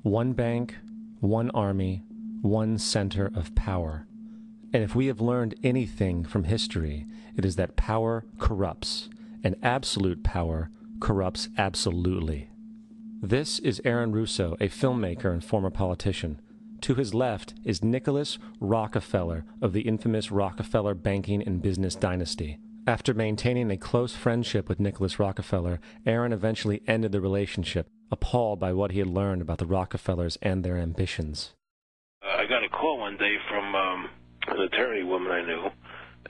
One bank, one army, one center of power. And if we have learned anything from history, it is that power corrupts, and absolute power corrupts absolutely. This is Aaron Russo, a filmmaker and former politician. To his left is Nicholas Rockefeller of the infamous Rockefeller banking and business dynasty. After maintaining a close friendship with Nicholas Rockefeller, Aaron eventually ended the relationship, appalled by what he had learned about the Rockefellers and their ambitions. I got a call one day from an attorney woman I knew,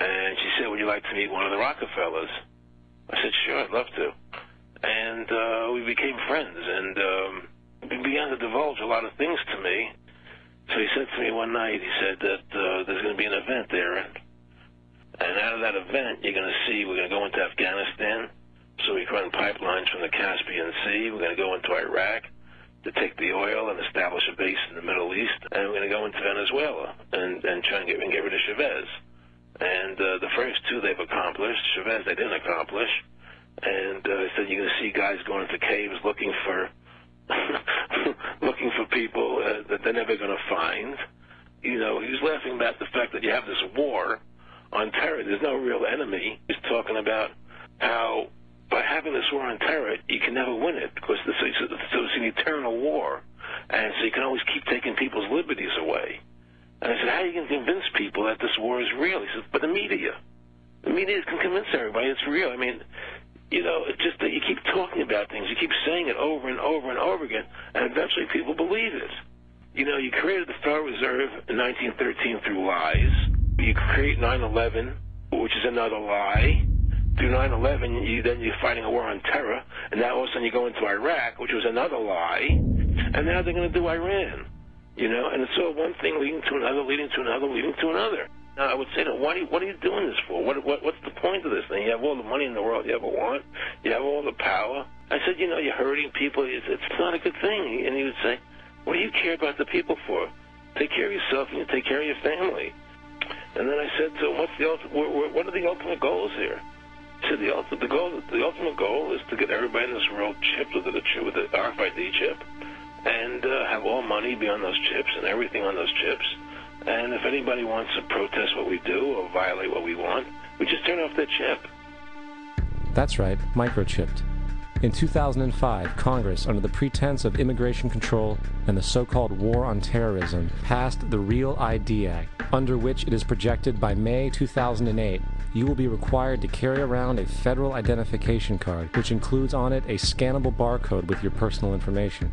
and she said, would you like to meet one of the Rockefellers? I said, sure, I'd love to. And we became friends, and he began to divulge a lot of things to me. So he said to me one night, he said that there's going to be an event there, and out of that event, you're going to see we're going to go into Afghanistan, so we can run pipelines from the Caspian Sea. We're going to go into Iraq to take the oil and establish a base in the Middle East, and we're going to go into Venezuela and try and get rid of Chavez. And the first two they've accomplished. Chavez they didn't accomplish. And he said you're going to see guys going into caves looking for looking for people that they're never going to find. You know, he was laughing about the fact that you have this war on terror. There's no real enemy. He's talking about how by having this war on terror, you can never win it because so it's an eternal war. And so you can always keep taking people's liberties away. And I said, how are you going to convince people that this war is real? He said, but the media can convince everybody it's real. I mean, you know, it's just that you keep talking about things. You keep saying it over and over and over again, and eventually people believe it. You know, you created the Federal Reserve in 1913 through lies. You create 9/11, which is another lie. Through 9/11, then you're fighting a war on terror, and now all of a sudden you go into Iraq, which was another lie, and now they're going to do Iran. You know, and it's all one thing leading to another, leading to another, leading to another. Now, I would say to them, what are you doing this for? What's the point of this thing? You have all the money in the world you ever want. You have all the power. I said, you know, you're hurting people. It's not a good thing. And he would say, what do you care about the people for? Take care of yourself and you take care of your family. And then I said to him, what are the ultimate goals here? He said, the ultimate goal is to get everybody in this world chipped with the RFID chip and have all money be on those chips and everything on those chips. And if anybody wants to protest what we do or violate what we want, we just turn off their chip. That's right, microchipped. In 2005, Congress, under the pretense of immigration control and the so-called war on terrorism, passed the Real ID Act, under which it is projected by May 2008, you will be required to carry around a federal identification card, which includes on it a scannable barcode with your personal information.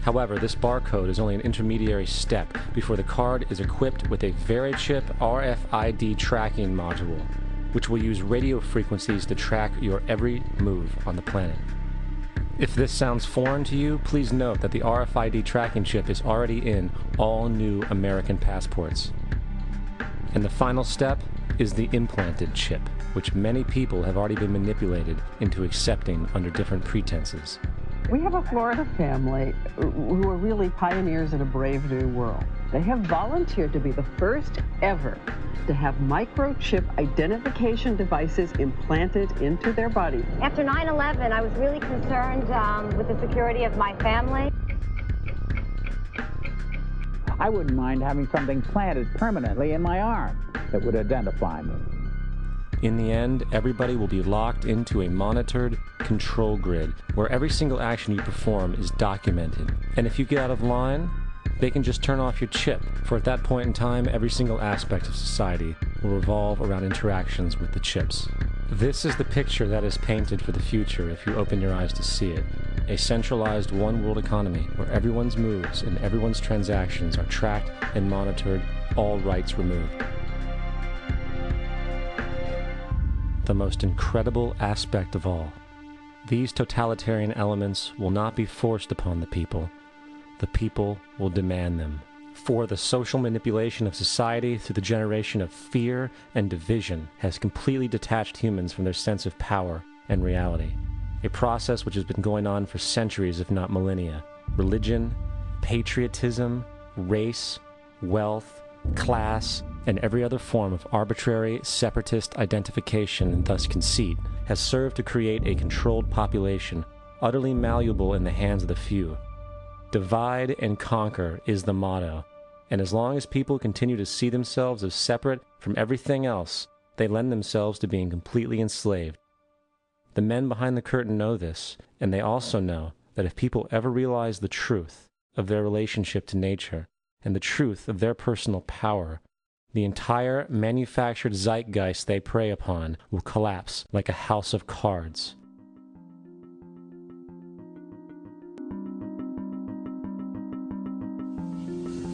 However, this barcode is only an intermediary step before the card is equipped with a VeriChip RFID tracking module, which will use radio frequencies to track your every move on the planet. If this sounds foreign to you, please note that the RFID tracking chip is already in all new American passports. And the final step is the implanted chip, which many people have already been manipulated into accepting under different pretenses. We have a Florida family who are really pioneers in a brave new world. They have volunteered to be the first ever to have microchip identification devices implanted into their body. After 9/11, I was really concerned with the security of my family. I wouldn't mind having something planted permanently in my arm that would identify me. In the end, everybody will be locked into a monitored control grid where every single action you perform is documented. And if you get out of line, they can just turn off your chip, for at that point in time, every single aspect of society will revolve around interactions with the chips. This is the picture that is painted for the future if you open your eyes to see it. A centralized one-world economy where everyone's moves and everyone's transactions are tracked and monitored, all rights removed. The most incredible aspect of all. These totalitarian elements will not be forced upon the people. The people will demand them. For the social manipulation of society through the generation of fear and division has completely detached humans from their sense of power and reality. A process which has been going on for centuries, if not millennia. Religion, patriotism, race, wealth, class, and every other form of arbitrary, separatist identification and thus conceit has served to create a controlled population, utterly malleable in the hands of the few. Divide and conquer is the motto, and as long as people continue to see themselves as separate from everything else, they lend themselves to being completely enslaved. The men behind the curtain know this, and they also know that if people ever realize the truth of their relationship to nature and the truth of their personal power, the entire manufactured zeitgeist they prey upon will collapse like a house of cards.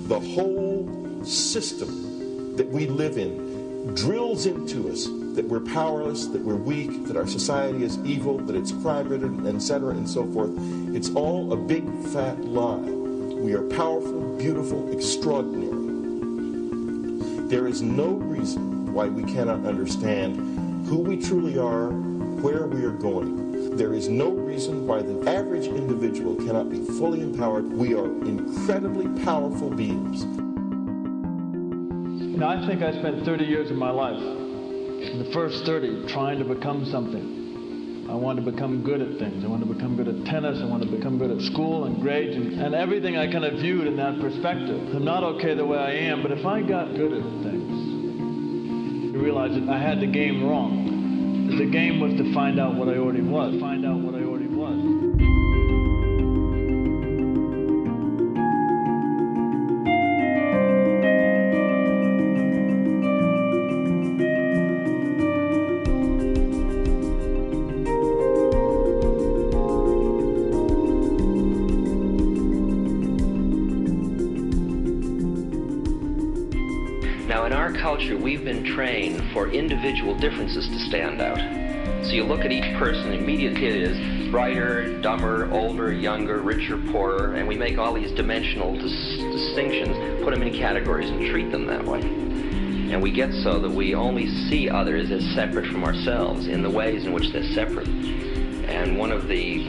The whole system that we live in drills into us that we're powerless, that we're weak, that our society is evil, that it's crime-ridden, etc., and so forth. It's all a big, fat lie. We are powerful, beautiful, extraordinary. There is no reason why we cannot understand who we truly are, where we are going. There is no reason why the average individual cannot be fully empowered. We are incredibly powerful beings. You know, I think I spent 30 years of my life, in the first 30, trying to become something. I wanted to become good at things. I wanted to become good at tennis. I wanted to become good at school and grades and everything I kind of viewed in that perspective. I'm not okay the way I am, but if I got good at things, I realized that I had the game wrong. That the game was to find out what I already was. Find out what I already was. Now, in our culture, we've been trained for individual differences to stand out. So you look at each person, immediately it is brighter, dumber, older, younger, richer, poorer, and we make all these dimensional distinctions, put them in categories, and treat them that way. And we get so that we only see others as separate from ourselves in the ways in which they're separate. And one of the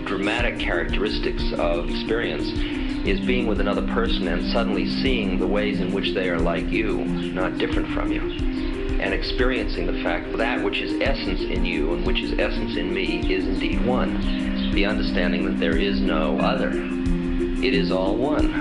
dramatic characteristics of experience is being with another person and suddenly seeing the ways in which they are like you, not different from you, and experiencing the fact that which is essence in you and which is essence in me is indeed one. The understanding that there is no other. It is all one.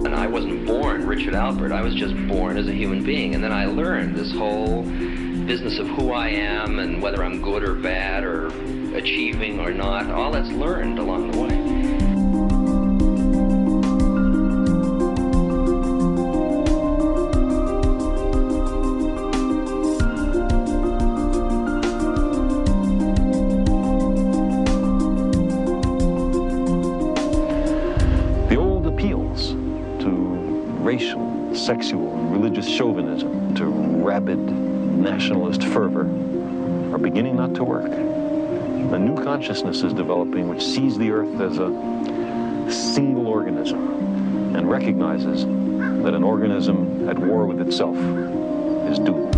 And I wasn't born Richard Albert, I was just born as a human being, and then I learned this whole business of who I am and whether I'm good or bad or achieving or not. All that's learned along the way. The old appeals to racial, sexual, and religious chauvinism, to rabid nationalist fervor, are beginning not to work. A new consciousness is developing which sees the earth as a single organism and recognizes that an organism at war with itself is doomed.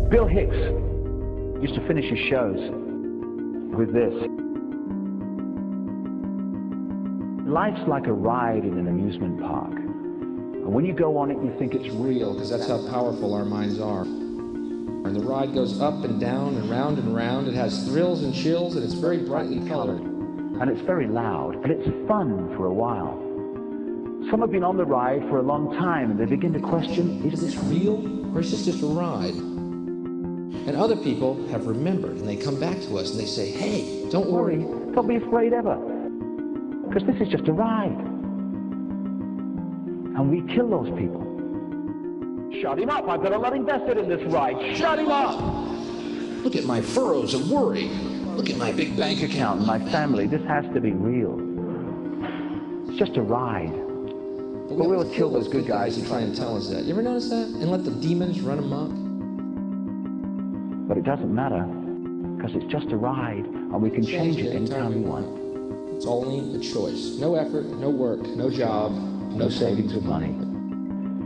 Bill Hicks used to finish his shows with this. Life's like a ride in an amusement park. And when you go on it, you think it's real. Because that's how powerful our minds are. And the ride goes up and down and round and round. It has thrills and chills, and it's very brightly colored. And it's very loud, and it's fun for a while. Some have been on the ride for a long time, and they begin to question, is this real, or is this just a ride? And other people have remembered, and they come back to us and they say, hey, don't worry. Don't be afraid ever. Because this is just a ride. And we kill those people. Shut him up. I've got a lot invested in this ride. Shut him up. Look at my furrows of worry. Look at my big bank account. My family. This has to be real. It's just a ride. But we'll kill those good guys who try and tell us that. You ever notice that? And let the demons run amok? But it doesn't matter. Because it's just a ride. And we can change it anytime we want. It's only a choice. No effort, no work, no job, no savings of money.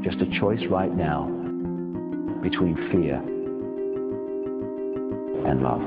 Just a choice right now between fear and love.